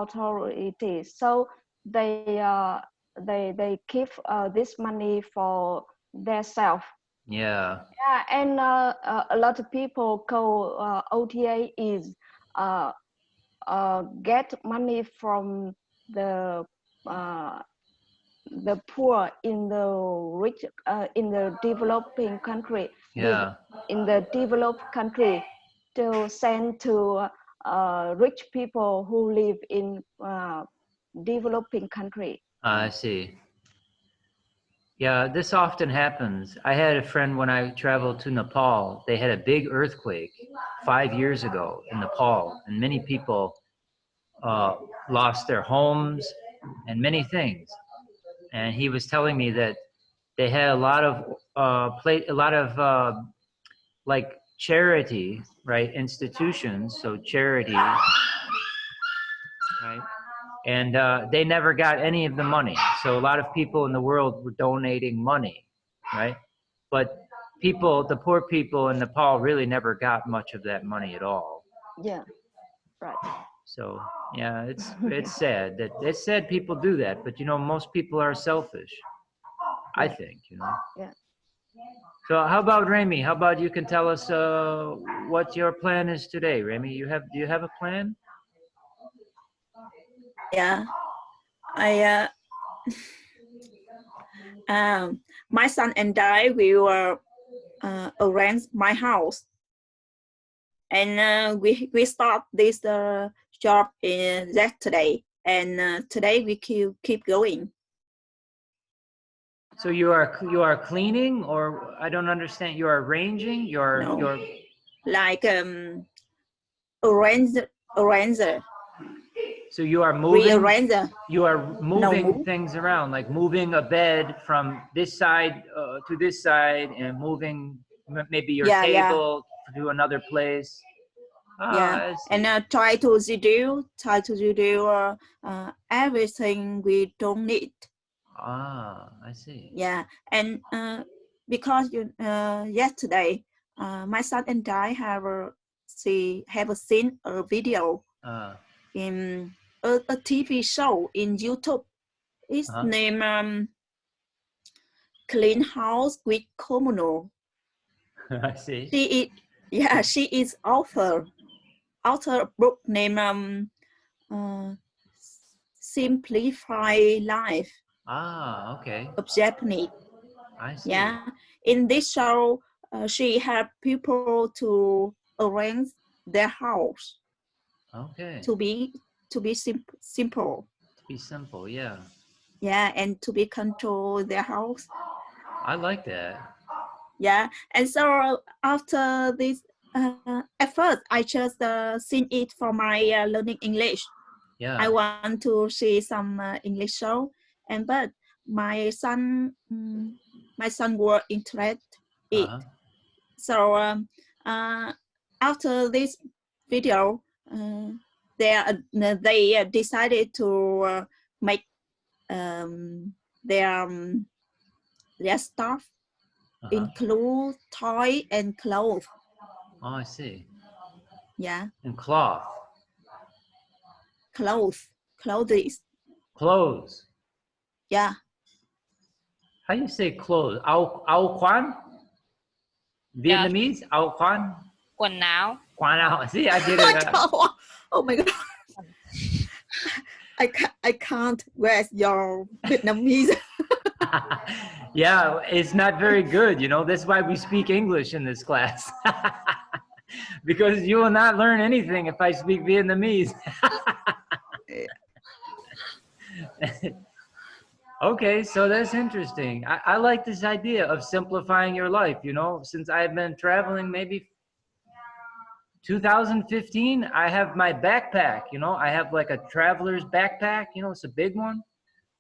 authorities. So they they keep this money for themselves. Yeah. Yeah, and a lot of people call OTA is uh, get money from the uh, the poor in the rich in the developing country, Yeah. in the developed country, to send to rich people who live in developing country. I see. Yeah, this often happens. I had a friend when I traveled to Nepal. They had a big earthquake 5 years ago in Nepal, and many people lost their homes and many things. And he was telling me that they had a lot of like charity, right, institutions, so charity, right, and they never got any of the money. So a lot of people in the world were donating money, right, but the poor people in Nepal really never got much of that money at all. Yeah, right. So yeah, it's sad people do that, but most people are selfish, I Yeah, think. yeah. So how about Remy? How about you can tell us what your plan is today, Remy? Do you have a plan? Yeah, I my son and I will arrange my house, and we start this job in yesterday, and today we keep going. So you are cleaning, or I don't understand. You are arranging. No, You're like arrange. So you are moving. Rearrange. You are moving No. things around, like moving a bed from this side to this side, and moving maybe your table to another place. Yeah, and try to do everything we don't need. I see. Yeah, and because yesterday my son and I have seen a video in a TV show in YouTube. It's named Clean House with Komodo. I see. She is author a book named Simplify Life. Okay. Of Japanese. I see. Yeah, in this show, she helped people to arrange their house. Okay. To be simple. To be simple, yeah. Yeah, and to be control their house. I like that. Yeah, and so after this, at first I just seen it for my learning English. Yeah. I want to see some English show, but my son were interested it. So after this video, they decided to make their stuff include toy and clothes. Oh, I see. Yeah. And cloth. Clothes. Clothes. Yeah. How do you say clothes? Áo khoan? Vietnamese? Áo khoan? Quần áo. Quần áo. See, I did it. Oh my God. I can't. Where's your Vietnamese? Yeah, it's not very good, That's why we speak English in this class. Because you will not learn anything if I speak Vietnamese. Okay, so that's interesting. I like this idea of simplifying your life, since I've been traveling maybe 2015, I have my backpack, I have like a traveler's backpack, it's a big one,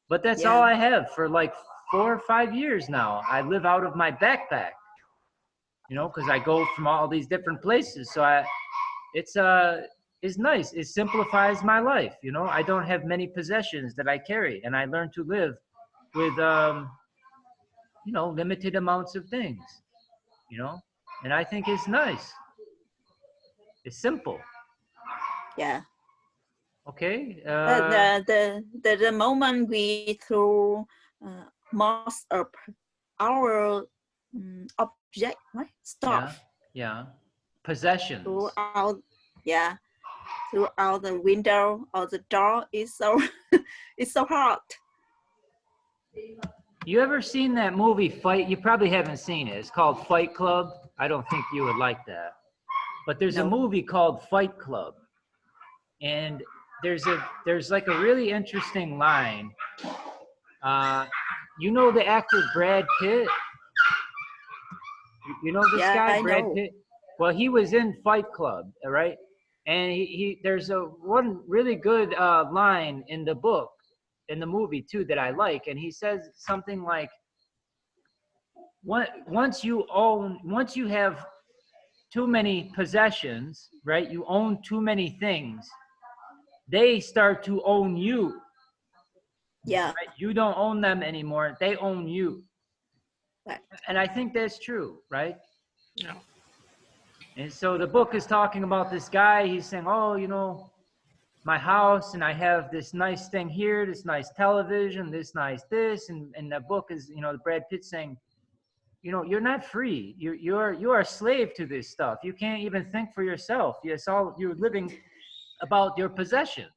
but that's all I have for like 4 or 5 years now. I live out of my backpack, because I go from all these different places. So it's nice. It simplifies my life. I don't have many possessions that I carry, and I learn to live with, limited amounts of things, and I think it's nice. It's simple. Yeah. Okay. But the moment we throw most of our object, right? Stuff. Yeah. Possessions. Throughout, yeah, throughout the window or the door is so it's so hard. You ever seen that movie Fight? You probably haven't seen it. It's called Fight Club. I don't think you would like that. But there's a movie called Fight Club. And there's like a really interesting line. You know the actor Brad Pitt? You know this guy, Brad Pitt? Well, he was in Fight Club, all right? And he there's one really good line in the book, in the movie too, that I like. And he says something like, once you have too many possessions, right? You own too many things, they start to own you. Yeah. Right? You don't own them anymore. They own you. Right. And I think that's true, right? Yeah. And so the book is talking about this guy. He's saying, oh, you know, my house, and I have this nice thing here, this nice television, this nice this. And the book is, you know, Brad Pitt saying, you know, you're not free. You are a slave to this stuff. You can't even think for yourself. You're living about your possessions.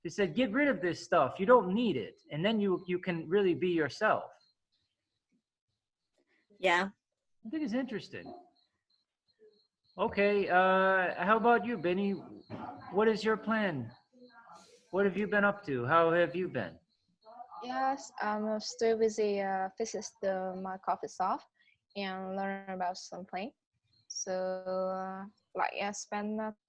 He said, get rid of this stuff. You don't need it. And then you can really be yourself. Yeah. I think it's interesting. Okay, how about you, Benny? What is your plan? What have you been up to? How have you been? Yes, I'm still busy visit my coffee shop and learn about something. So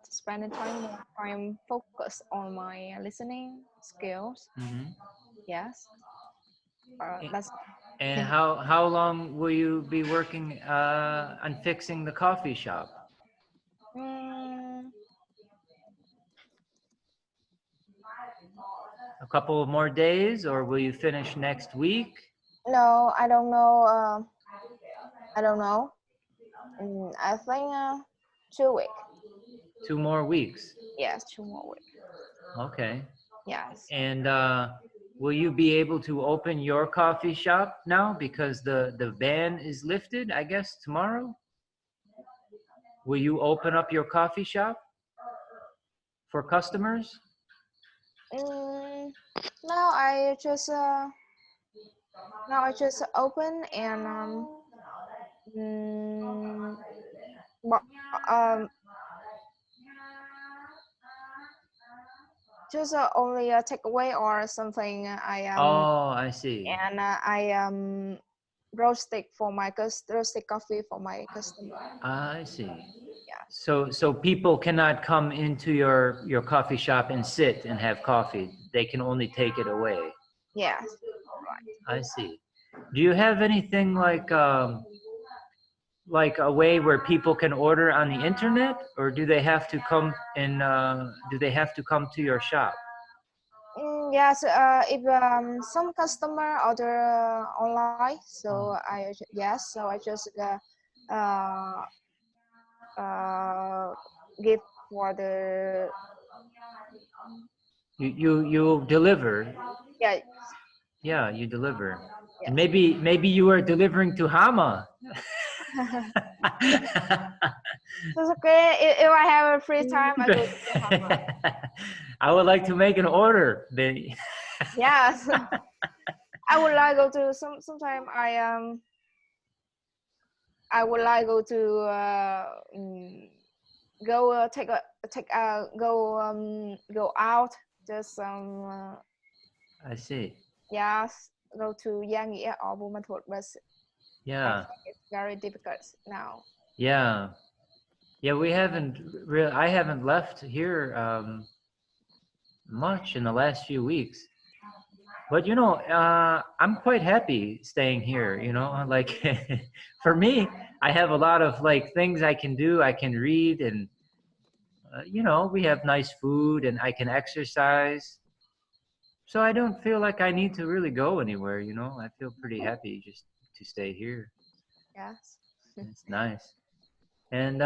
spending time focus on my listening skills. Mm-hmm. Yes, that's. And how long will you be working on fixing the coffee shop? A couple of more days, or will you finish next week? No, I don't know. I don't know. I think 2 weeks. 2 more weeks. Yes, 2 more weeks. Okay. Yes. And will you be able to open your coffee shop now because the ban is lifted, I guess, tomorrow? Will you open up your coffee shop for customers? Now I just open and just only a takeaway or something. Oh, I see. And I roasted coffee for my customer. I see. Yeah. So people cannot come into your coffee shop and sit and have coffee. They can only take it away. Yes. I see. Do you have anything like a way where people can order on the internet, or do they have to come and to your shop? Yes. If some customer order online, so I just give for the. You deliver. Yeah. Yeah, you deliver. Yes. And maybe you are delivering to Hama. It's okay. If I have a free time, I go to Hama. I would like to make an order, Benny. Yes. I would like go to sometime I would like go to go out just I see. yes, go to Gia Nghĩa or Buôn Ma Thuột, but Yeah. it's very difficult now. Yeah. Yeah, I haven't left here much in the last few weeks. But you know, I'm quite happy staying here, you know, like for me, I have a lot of like things I can do. I can read, and you know, we have nice food, and I can exercise. So I don't feel like I need to really go anywhere, you know. I feel pretty happy just to stay here. Yes. It's nice. And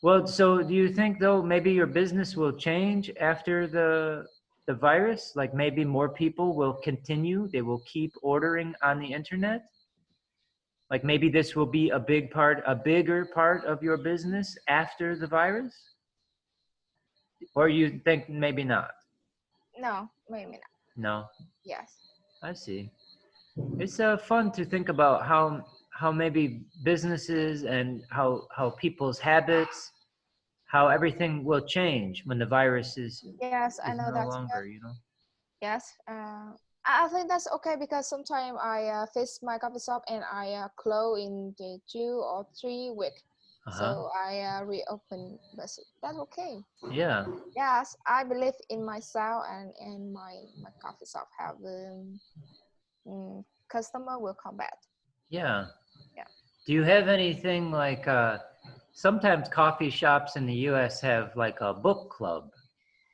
Well, so do you think though maybe your business will change after the virus? Like maybe more people will continue, they will keep ordering on the internet? Like maybe this will be a bigger part of your business after the virus? Or you think maybe not? No, maybe not. No, Yes. I see. It's fun to think about how maybe businesses and how people's habits, how everything will change when the virus Yes, I is know no that. longer, you know? Yes. I think that's okay because sometimes I fix my coffee shop and I close in the 2 or 3 weeks. Uh-huh. So I reopen, but that's okay. Yeah. Yes, I believe in myself and my coffee shop have customer will come back. Yeah. Yeah. Do you have anything like sometimes coffee shops in the US have like a book club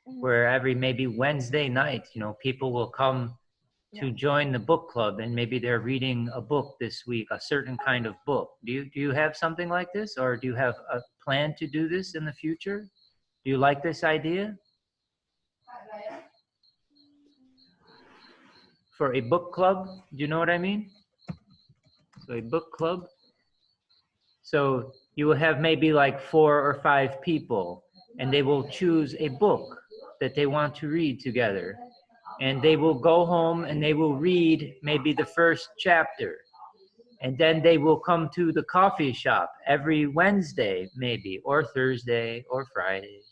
where every maybe Wednesday night, you know, people will come to join the book club and maybe they're reading a book this week, a certain kind of book. Do you have something like this, or do you have a plan to do this in the future? Do you like this idea? For a book club, do you know what I mean? So a book club. So you will have maybe like 4 or 5 people and they will choose a book that they want to read together. And they will go home and they will read maybe the first chapter. And then they will come to the coffee shop every Wednesday, maybe, or Thursday or Friday.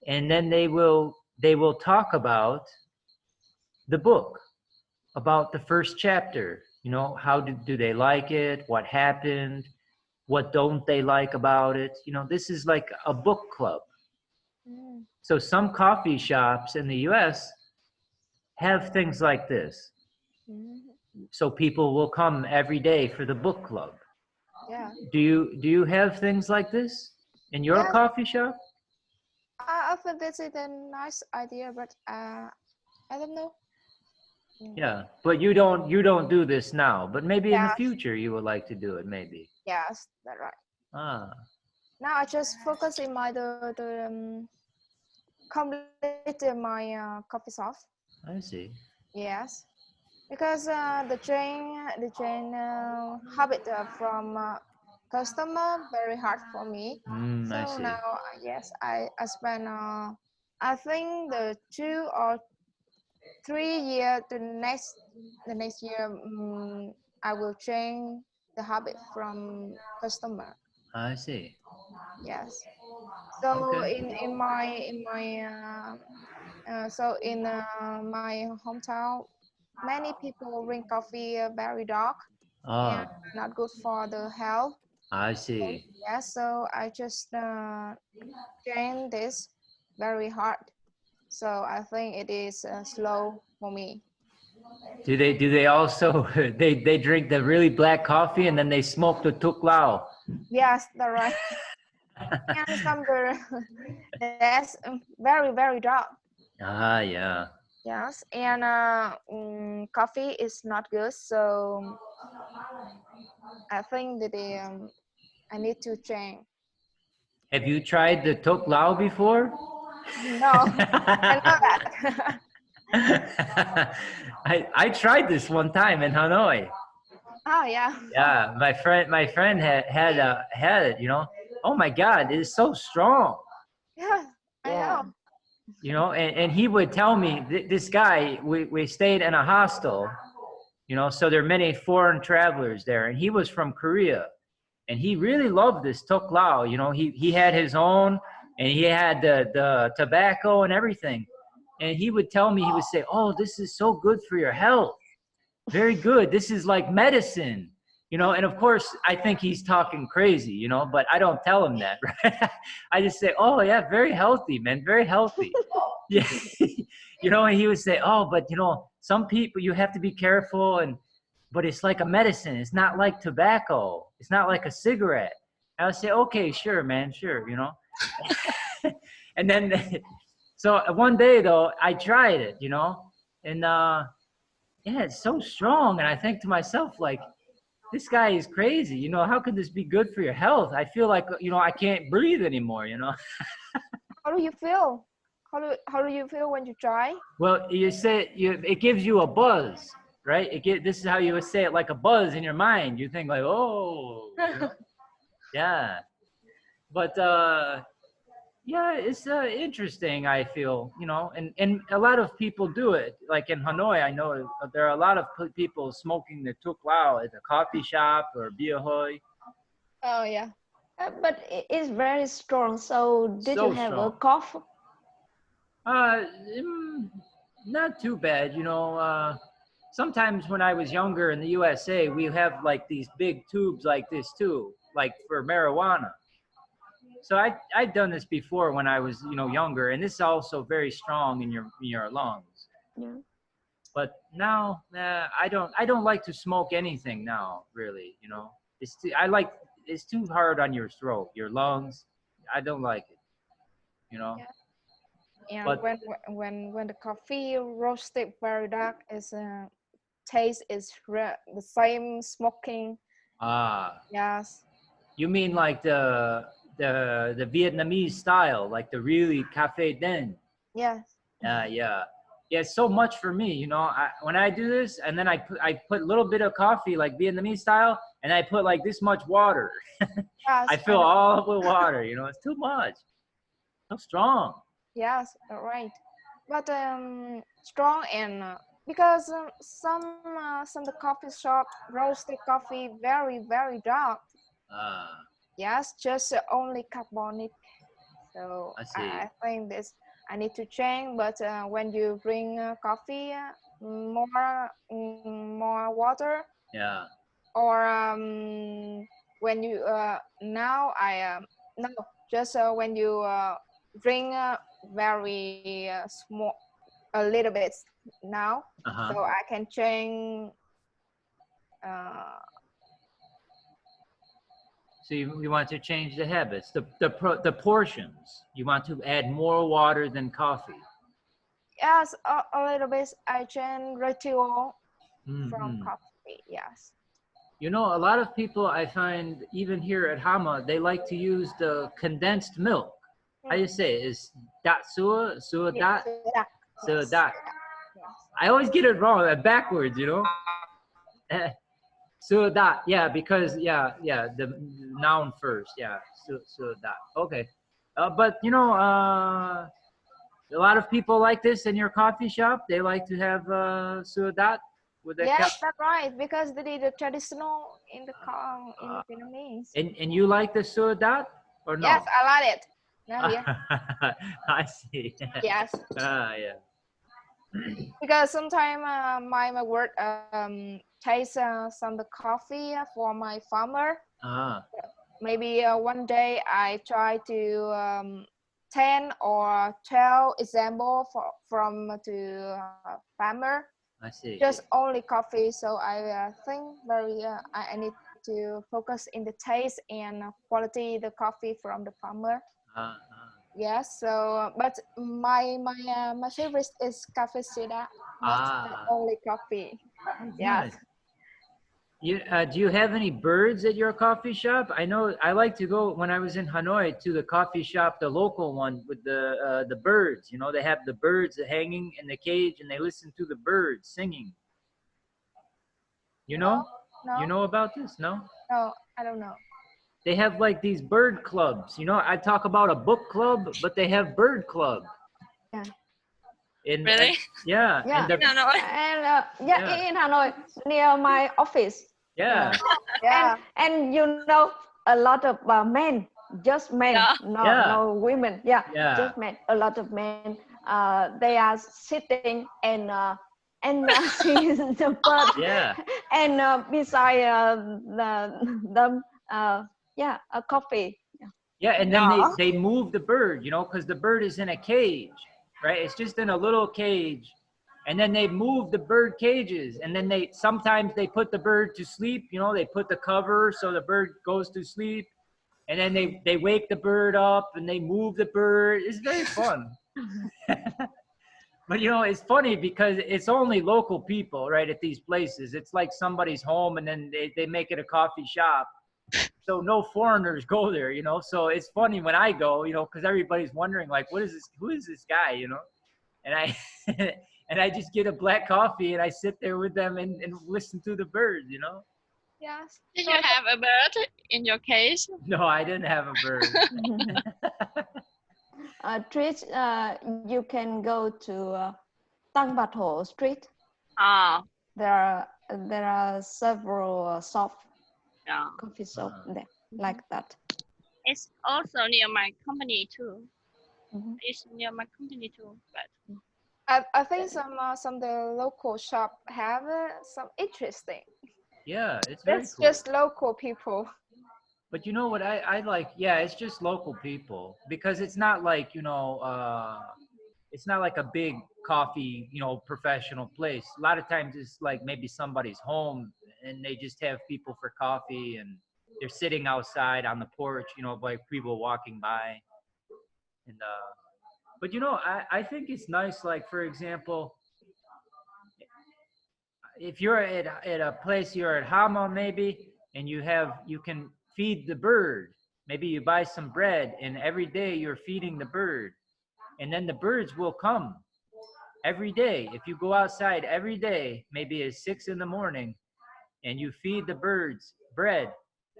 And then they will talk about the book, about the first chapter. You know, how do they like it? What happened? What don't they like about it? You know, this is like a book club. So some coffee shops in the US have things like this. So people will come every day for the book club. Yeah. Do you have things like this in your coffee shop? I think this is a nice idea, but I don't know. Yeah, but you don't do this now, but maybe in the Yes. future you would like to do it, maybe. Yes, that's right. Ah, Now I just focus in my complete my coffee shop. I see. Yes, because the train habit from customer very hard for me. So I see. now yes, I spend I think the 2 or 3 year the next year I will change the habit from customer. I see. Yes. So Okay. in my hometown, many people drink coffee very dark and Ah, not good for the health. I see. Yes, so I just change this very hard. So I think it is slow for me. Do they also they drink the really black coffee and then they smoke the tuk lao? Yes, that's right. And some that's very dark. Ah, yeah. Yes, and coffee is not good, so I think that I need to change. Have you tried the tuk lao before? No, I know that. I tried this one time in Hanoi. Oh yeah. Yeah, my friend had it, you know. Oh my God, it is so strong. Yeah, I know. You know, and he would tell me, this guy, we stayed in a hostel, you know, so there are many foreign travelers there, and he was from Korea, and he really loved this tuk lao, you know, he had his own, and he had the tobacco and everything, and he would tell me, he would say, oh, this is so good for your health, very good, this is like medicine, you know, and of course, I think he's talking crazy, you know, but I don't tell him that, right? I just say, oh yeah, very healthy, man, very healthy. Yeah, you know, and he would say, oh, but you know, some people, you have to be careful, but it's like a medicine. It's not like tobacco. It's not like a cigarette. I would say, okay, sure, man, sure, you know. And then, so one day though, I tried it, you know, and yeah, it's so strong. And I think to myself, like, this guy is crazy. You know, how could this be good for your health? I feel like, you know, I can't breathe anymore, you know? How do you feel? How do you feel when you try? Well, you say it gives you a buzz, right? This is how you would say it, like a buzz in your mind. You think like, oh, you know? Yeah. But yeah, it's interesting, I feel, you know, and a lot of people do it. Like in Hanoi, I know there are a lot of people smoking the Thuốc Lào at the coffee shop or bia hoi. Oh yeah. But it's very strong. So did you So have a strong. cough? Not too bad, you know. Sometimes when I was younger in the USA, we have like these big tubes like this too, like for marijuana. So I'd done this before when I was, you know, younger, and this is also very strong in your lungs. Yeah. But now, I don't like to smoke anything now, really. You know, it's too hard on your throat, your lungs. I don't like it. You know. Yeah. And But when the coffee roasted very dark is taste is the same smoking. Yes. you mean like the Vietnamese style, like the really cafe den? Yes. Yeah. It's so much for me, you know. When I do this, and then I put a little bit of coffee, like Vietnamese style, and I put like this much water. Yes. I fill all up with water, you know. It's too much. So strong. Yes, right. But strong and because some the coffee shop roasted coffee very dark. Yes, just only carbonic. So I see. I think this I need to change. But when you bring coffee, more water. Yeah. Or when you now I no just when you drink very small a little bit now, so I can change. So you want to change the habits, the portions. You want to add more water than coffee. Yes, a little bit. I change ritual from Mm-hmm. coffee. Yes. You know, a lot of people I find even here at Hama, they like to use the condensed milk. How you say it? Is dat sua dat sua dat? I always get it wrong, backwards, you know. Sua dat, yeah, because yeah, the noun first, yeah, sua dat. Okay, but you know, a lot of people like this in your coffee shop. They like to have sua dat. Yes, that's right. Because they did the traditional in the Vietnamese. And you like the sua dat or no? Yes, I like it. Yeah. I see. Yes. Yeah. Because sometimes my work taste some the coffee for my farmer. Maybe one day I try to 10 or 12 example from to farmer. I see. Just only coffee, so I think I need to focus in the taste and quality the coffee from the farmer. Yes, so but my favorite is cafecita, not only coffee. Yes. Nice. Do you have any birds at your coffee shop? I know I like to go when I was in Hanoi to the coffee shop, the local one with the birds. You know, they have the birds hanging in the cage and they listen to the birds singing. You know? No. You know about this? No? No, I don't know. They have like these bird clubs. You know, I talk about a book club, but they have bird club. Yeah. Really? Yeah. Yeah. And in Hanoi, near my office. Yeah. And you know, a lot of men, just men, no women. Yeah, just men. A lot of men. They are sitting and seeing the bird. Yeah. And beside them, a coffee. Yeah, and then they move the bird, you know, because the bird is in a cage, right? It's just in a little cage. And then they move the bird cages. And then sometimes they put the bird to sleep, you know, they put the cover so the bird goes to sleep. And then they wake the bird up and they move the bird. It's very fun. But you know, it's funny because it's only local people, right, at these places. It's like somebody's home and then they make it a coffee shop. So no foreigners go there, you know. So it's funny when I go, you know, because everybody's wondering, like, what is this? Who is this guy, you know? And I and I just get a black coffee and I sit there with them and listen to the birds, you know. Yes. Did you have a bird in your case? No, I didn't have a bird. Trish, you can go to Tăng Bạch Hồ Street. Ah, There are several soft yeah. coffee shop there like that. It's also near my company too. Mhm. It's near my company too, but I think some the local shop have some interesting. Yeah, it's very It's cool. just local people. But you know what I like? Yeah, it's just local people because it's not like, you know, it's not like a big coffee, you know, professional place. A lot of times it's like maybe somebody's home and they just have people for coffee and they're sitting outside on the porch, you know, like people walking by. And but you know, I think it's nice, like for example, if you're at a place, you're at Hama maybe, and you can feed the bird. Maybe you buy some bread and every day you're feeding the bird. And then the birds will come every day. If you go outside every day, maybe at 6 in the morning, and you feed the birds bread,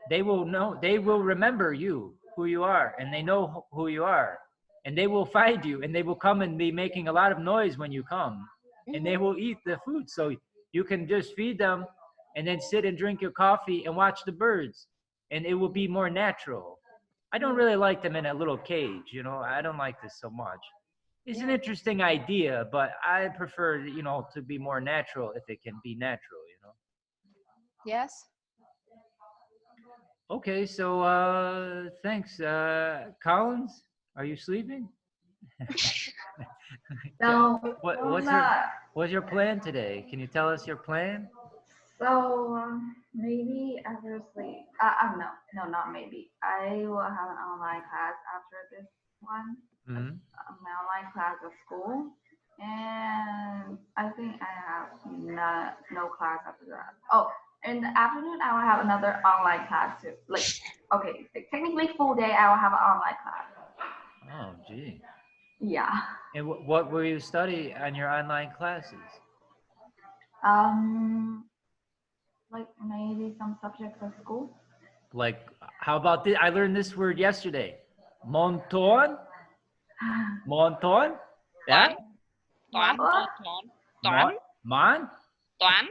they will know, they will remember you, who you are, and they know who you are. And they will find you and they will come and be making a lot of noise when you come. And they will eat the food. So you can just feed them and then sit and drink your coffee and watch the birds. And it will be more natural. I don't really like them in a little cage, you know. I don't like this so much. It's an interesting idea, but I prefer, you know, to be more natural if it can be natural, you know. Yes. Okay, so thanks. Collins, are you sleeping? No, What's your plan today? Can you tell us your plan? So maybe after sleep. No, not maybe. I will have an online class after this one. Mm-hmm. My online class at school, and I think I have no class after that. Oh, in the afternoon I will have another online class too. Like, okay, technically full day I will have an online class. Oh, gee. Yeah. And what will you study on your online classes? Like maybe some subjects at school. Like, how about this? I learned this word yesterday. Monton? Monton? Yeah? Toán, What? toán, Mon? toán,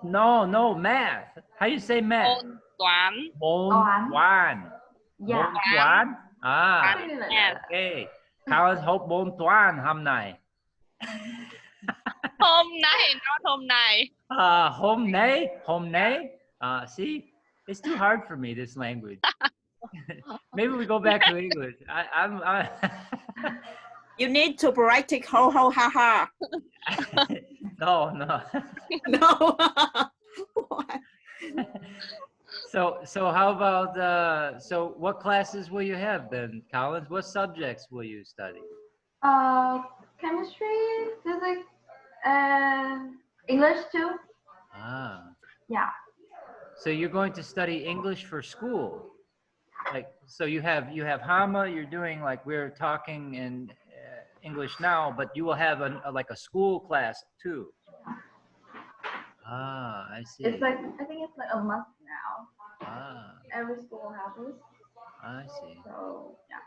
No, math. How do you say math? môn toán, Môn toán. Yeah. Môn toán. Ah, Something like math. that. okay. Collins học môn toán hôm nay. Hôm nay, not hôm nay. Hôm nay. See, it's too hard for me, this language. Maybe we go back to English. I'm You need to practice ho ho ha ha. no. No. So how about so what classes will you have then, Collins? What subjects will you study? Chemistry, physics, and English too. Ah. Yeah. So you're going to study English for school. Like, so you have Hama, you're doing, like, we're talking in English now, but you will have like a school class too. Ah, I see. It's like, I think it's like a must now. Ah, Every school has this. I see. So yeah.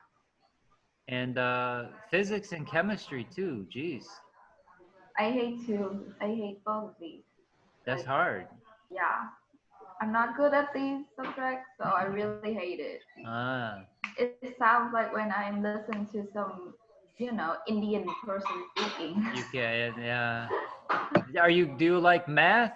And physics and chemistry too. Geez, I hate both of these. that's hard. Yeah. I'm not good at these subjects, so I really hate it. Ah, It sounds like when I'm listening to some, Indian person speaking. you can, yeah. Do you like math?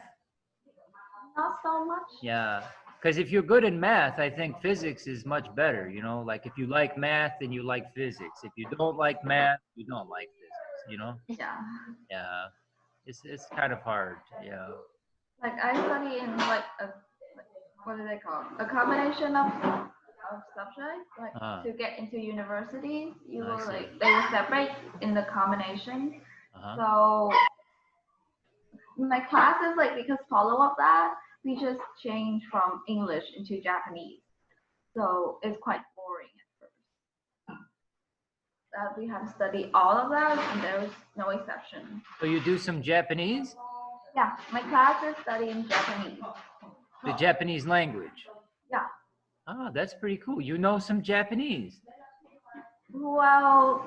Not so much. Yeah, because if you're good in math, I think physics is much better. You know, like if you like math, then you like physics. If you don't like math, you don't like physics. You know? Yeah. Yeah, it's kind of hard. Yeah. Like I study in like what do they call it? A combination of subjects. Like to get into university, you I will see. they will separate in the combination, So my classes, like, because follow up that, we just change from English into Japanese. So it's quite boring at first. That we have to study all of that, and there's no exception. So you do some Japanese? Yeah, my class is studying Japanese. The Japanese language? Yeah. Oh, that's pretty cool. You know some Japanese? Well,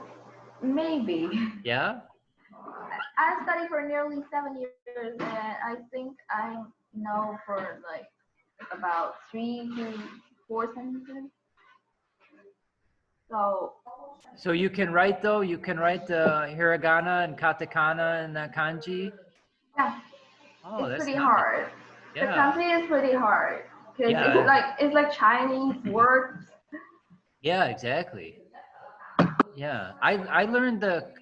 maybe. Yeah? I studied for nearly 7 years, and I think I know for like about 3 to 4 sentences. So you can write though? You can write the hiragana and katakana and the kanji? Yeah. Oh, it's that's pretty nice. hard. Yeah. The kanji is pretty hard because Yeah. it's like Chinese words. Yeah, exactly. Yeah, I learned the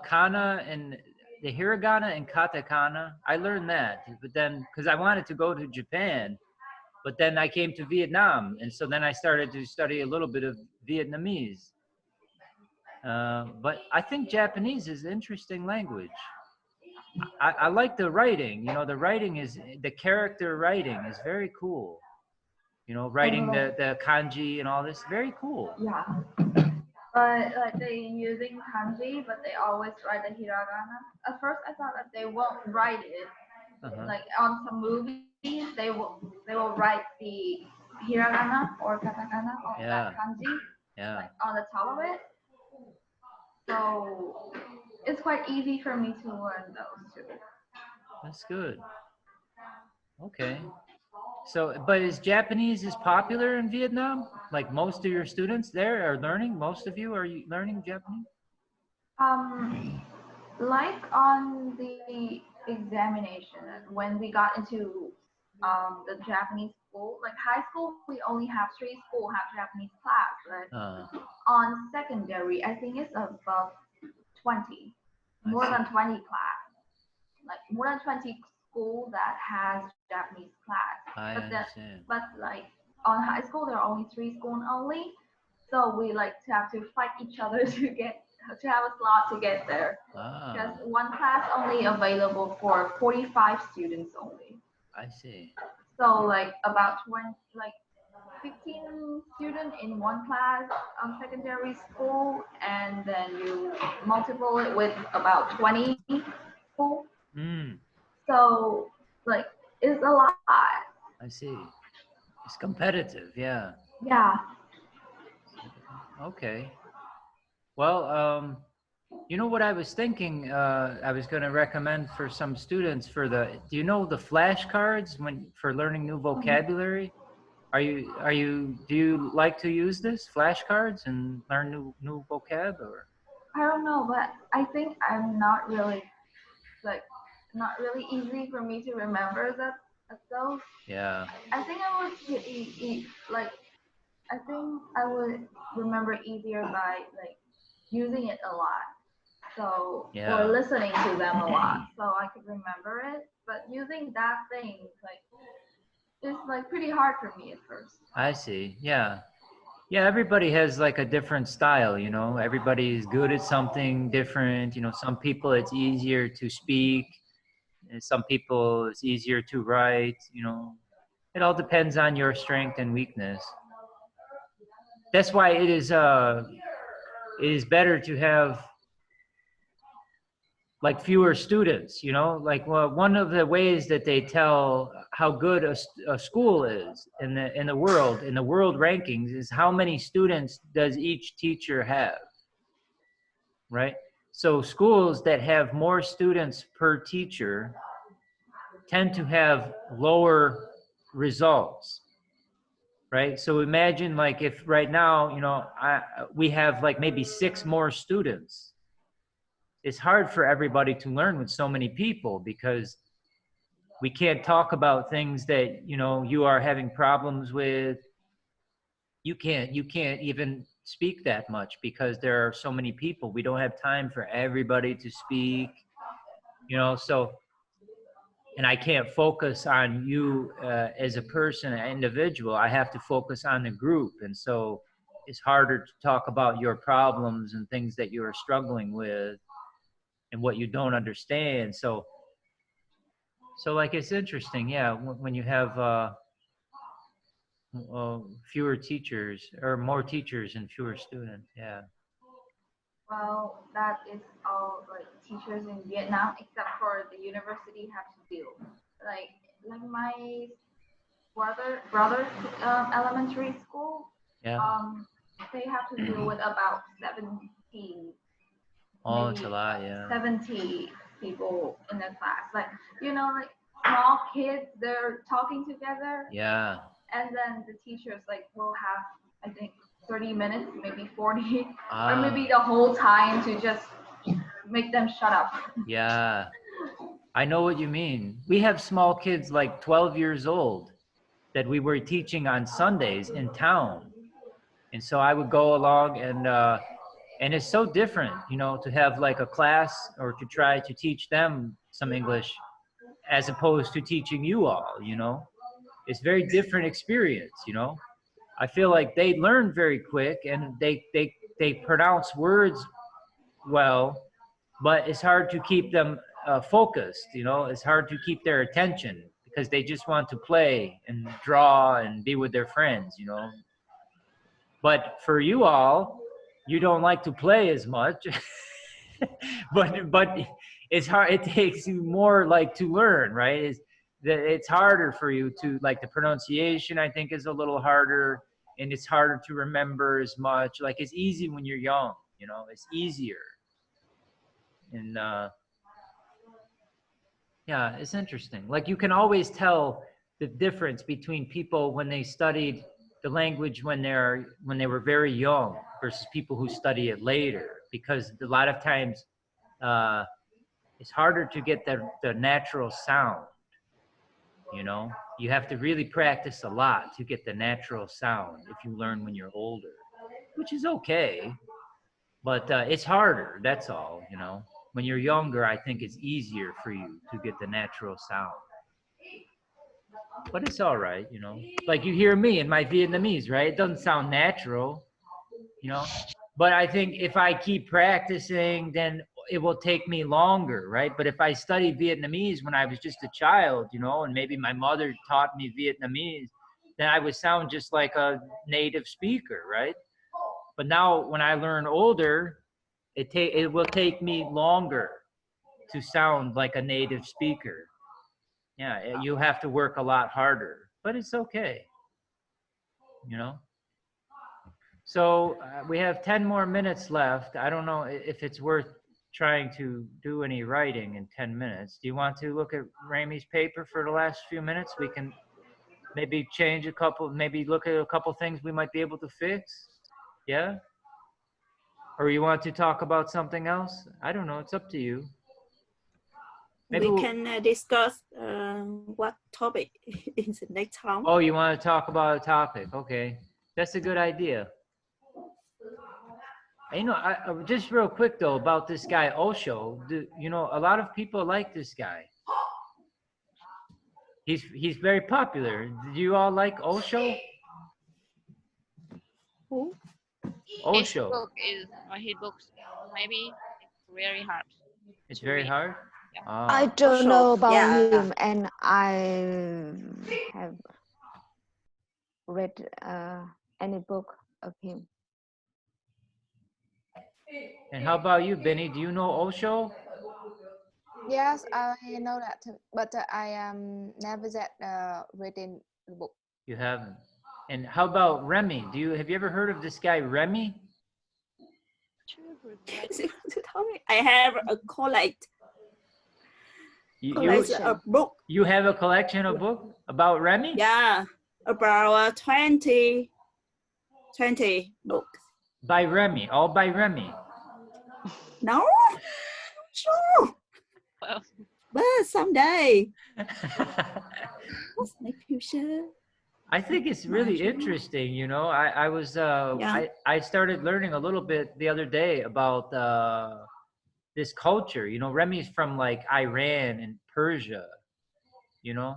kana and the hiragana and katakana. I learned that, but then because I wanted to go to Japan, but then I came to Vietnam, and so then I started to study a little bit of Vietnamese. But I think Japanese is an interesting language. I like the writing. You know, the character writing is very cool. You know, writing the kanji and all this, very cool. Yeah. But like they using kanji, but they always write the hiragana. At first, I thought that they won't write it. Like on some movies, they will write the hiragana or katakana on that kanji, like on the top of it. So it's quite easy for me to learn those too. That's good. Okay. So, but is Japanese popular in Vietnam? Like most of your students there are learning? Most of you are learning Japanese? Like on the examination, when we got into the Japanese school, like high school, we only have 3 schools have Japanese class, but on secondary, I think it's above 20, more than 20 class, like more than 20 school that has Japanese class. I understand. But like on high school, there are only 3 schools only, so we like to have to fight each other to have a slot to get there. Because one class only available for 45 students only. I see. So like about 15 students in one class on secondary school, and then you multiply it with about 20 school. So like it's a lot. I see. It's competitive, yeah. Yeah. Okay. Well, you know what I was thinking? I was going to recommend for some students do you know the flashcards for learning new vocabulary? Do you like to use this flashcards and learn new vocab or? I don't know, but I think I'm not really easy for me to remember those. Yeah. I think I would remember easier by like using it a lot. So or listening to them a lot, so I could remember it. But using that thing it's like pretty hard for me at first. I see. Yeah. Yeah, everybody has like a different style, you know. Everybody's good at something different. You know, some people it's easier to speak, and some people it's easier to write, you know. It all depends on your strength and weakness. That's why it is better to have like fewer students, you know, like one of the ways that they tell how good a school is in the world rankings is how many students does each teacher have, right? So schools that have more students per teacher tend to have lower results, right? So imagine like if right now, you know, we have like maybe 6 more students. It's hard for everybody to learn with so many people because we can't talk about things that, you know, you are having problems with. You can't even speak that much because there are so many people. We don't have time for everybody to speak, you know, so, and I can't focus on you as a person, an individual. I have to focus on the group. And so it's harder to talk about your problems and things that you are struggling with. and what you don't understand. So like, it's interesting, yeah, when you have fewer teachers or more teachers and fewer students, yeah. Well, that is all like teachers in Vietnam, except for the university have to do. Like my brother's elementary school, Yeah. they have to deal with about 70, Oh, it's a lot, yeah. 70 people in the class. Like, you know, like small kids, they're talking together. Yeah. And then the teachers like will have, I think, 30 minutes, maybe 40, or maybe the whole time to just make them shut up. Yeah. I know what you mean. We have small kids like 12 years old that we were teaching on Sundays in town. And so I would go along and it's so different, you know, to have like a class or to try to teach them some English as opposed to teaching you all, you know. It's very different experience, you know. I feel like they learn very quick and they pronounce words well, but it's hard to keep them focused, you know. It's hard to keep their attention because they just want to play and draw and be with their friends, you know. But for you all, you don't like to play as much, but it's hard. It takes you more like to learn, right? It's harder for you to, like, the pronunciation, I think, is a little harder, and it's harder to remember as much. Like, it's easy when you're young, you know, it's easier. And yeah, it's interesting. Like, you can always tell the difference between people when they studied the language when they were very young versus people who study it later, because a lot of times it's harder to get the natural sound, you know. You have to really practice a lot to get the natural sound if you learn when you're older, which is okay, but it's harder, that's all, you know. When you're younger, I think it's easier for you to get the natural sound. But it's all right, you know. Like, you hear me in my Vietnamese, right? It doesn't sound natural, you know. But I think if I keep practicing, then it will take me longer, right? But if I studied Vietnamese when I was just a child, you know, and maybe my mother taught me Vietnamese, then I would sound just like a native speaker, right? But now when I learn older, it will take me longer to sound like a native speaker. Yeah, you have to work a lot harder, but it's okay, you know. So we have 10 more minutes left. I don't know if it's worth trying to do any writing in 10 minutes. Do you want to look at Ramey's paper for the last few minutes? We can maybe change a couple, maybe look at a couple things we might be able to fix. Yeah? Or you want to talk about something else? I don't know. It's up to you. Maybe we can discuss what topic in the next time. Oh, you want to talk about a topic? Okay, that's a good idea. You know, just real quick though about this guy Osho. You know, a lot of people like this guy. He's very popular. Do you all like Osho? Who? Osho. His books maybe very hard. It's very hard. Yeah. Oh. I don't Osho, know about yeah. him, and I have read any book of him. And how about you, Benny? Do you know Osho? Yes, I know that, but I never yet reading the book. You haven't. And how about Remy? Have you ever heard of this guy Remy? Tell me, I have a collect a book. You have a collection of books about Remy? Yeah, about 20 books. By Remy, all by Remy. No, sure. Well, But someday. What's my future? I think it's really interesting, you know. I was I started learning a little bit the other day about this culture. You know, Remy's from like Iran and Persia, you know,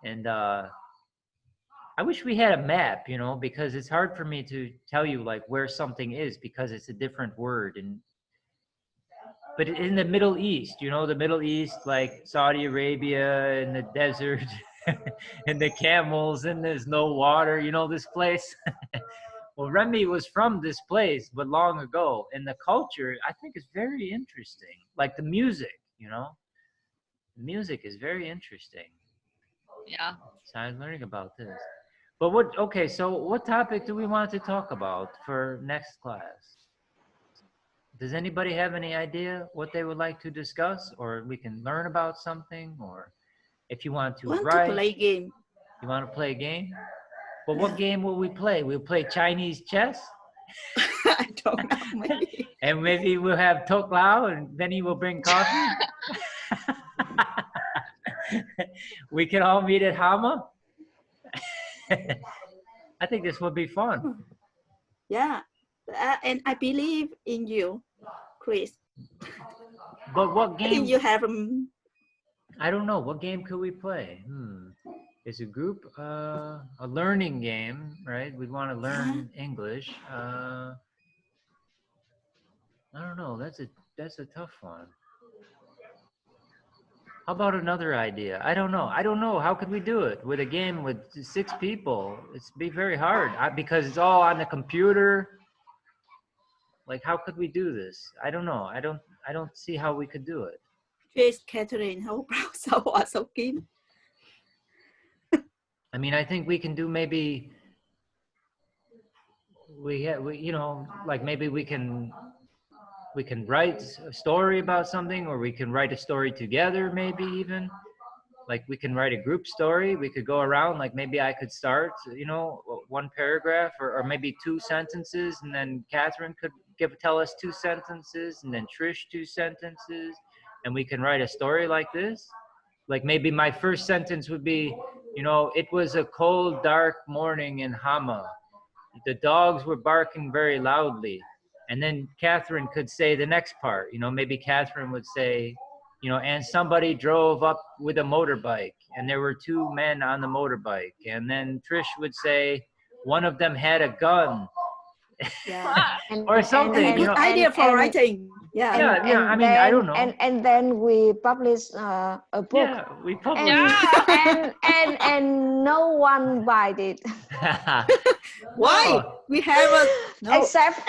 and I wish we had a map, you know, because it's hard for me to tell you like where something is because it's a different word. And but in the Middle East, you know, the Middle East, like Saudi Arabia and the desert and the camels and there's no water, you know, this place. Well, Remy was from this place, but long ago. And the culture, I think, is very interesting. Like the music, you know, the music is very interesting. Yeah. So I'm learning about this. But okay, so what topic do we want to talk about for next class? Does anybody have any idea what they would like to discuss, or we can learn about something, or if you want to write? To play game. You want to play a game? Well, what game will we play? We'll play Chinese chess? I don't know, maybe. And maybe we'll have Tok Lao and Benny will bring coffee? We can all meet at Hama? I think this would be fun. Yeah, and I believe in you, Chris. But what game? I think you have I don't know. What game could we play? It's a group, a learning game, right? We'd want to learn English. I don't know. That's a tough one. How about another idea? I don't know. How could we do it with a game with 6 people? It's be very hard because it's all on the computer. Like, how could we do this? I don't know. I don't see how we could do it. Chris, Catherine, how about so game? I mean, I think we can do maybe. You know, like maybe we can write a story about something, or we can write a story together, maybe even. Like we can write a group story. We could go around, like maybe I could start, you know, 1 paragraph or maybe 2 sentences, and then Catherine could tell us 2 sentences, and then Trish 2 sentences, and we can write a story like this. Like maybe my first sentence would be, you know, it was a cold, dark morning in Hama. The dogs were barking very loudly. And then Catherine could say the next part, you know, maybe Catherine would say, you know, and somebody drove up with a motorbike and there were 2 men on the motorbike. And then Trish would say, one of them had a gun. Yeah. Or something. And a good idea for writing. Yeah. I mean, I don't know. And then we publish a book. Yeah, we publish. And no one buy it. Why? Oh. We have a except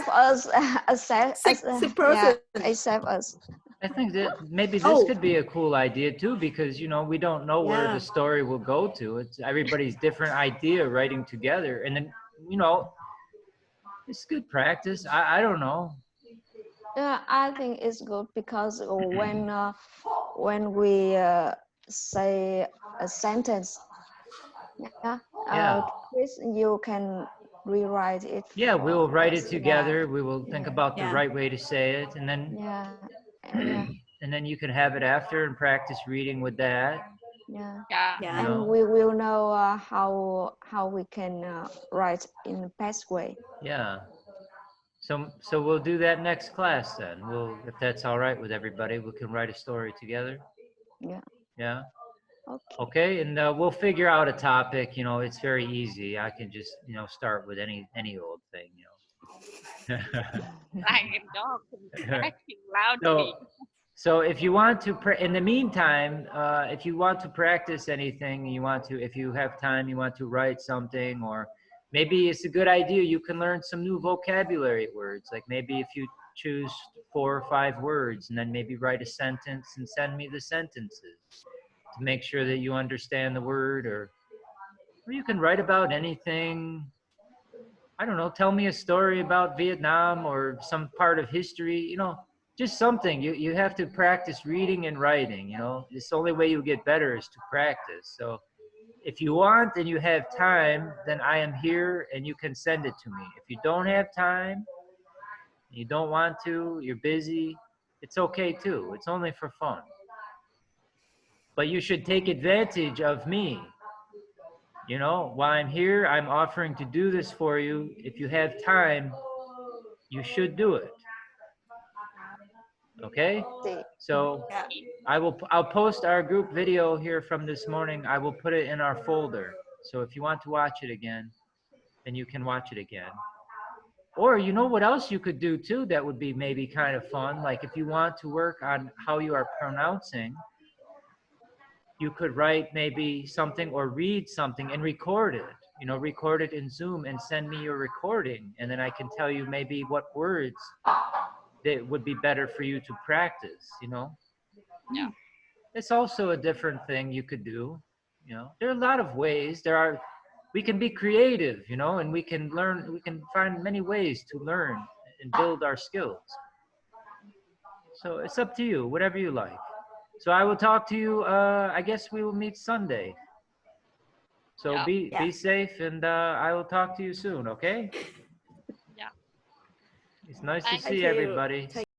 us. Except us. I think that maybe this could be a cool idea too, because you know we don't know where the story will go to. It's everybody's different idea writing together, and then you know it's good practice. I don't know. Yeah, I think it's good because when we say a sentence, Chris, you can rewrite it. Yeah, we will write it together. We will think about the right way to say it, and then and then you can have it after and practice reading with that. And we will know how we can write in the best way. So we'll do that next class then. If that's all right with everybody, we can write a story together. Yeah. Okay, and we'll figure out a topic. You know, it's very easy. I can just start with any old thing. Like a dog acting loudly. So if you want to, in the meantime, if you want to practice anything, if you have time, you want to write something, or maybe it's a good idea, you can learn some new vocabulary words. Like maybe if you choose 4 or 5 words and then maybe write a sentence and send me the sentences to make sure that you understand the word, or you can write about anything. I don't know, tell me a story about Vietnam or some part of history, just something. You have to practice reading and writing, It's the only way you get better is to practice. So if you want and you have time, then I am here and you can send it to me. If you don't have time, you don't want to, you're busy, it's okay too. It's only for fun. But you should take advantage of me. While I'm here, I'm offering to do this for you. If you have time, you should do it. Okay? So I'll post our group video here from this morning. I will put it in our folder. So if you want to watch it again, then you can watch it again. Or you know what else you could do too that would be maybe kind of fun? Like if you want to work on how you are pronouncing, you could write maybe something or read something and record it. You know, record it in Zoom and send me your recording. And then I can tell you maybe what words that would be better for you to practice, you know? Yeah. It's also a different thing you could do. You know, there are a lot of ways. We can be creative, you know, and we can learn, we can find many ways to learn and build our skills. So it's up to you, whatever you like. So I will talk to you, I guess we will meet Sunday. So Yeah. be safe, and I will talk to you soon, okay? Yeah. It's nice to Thank see you. everybody.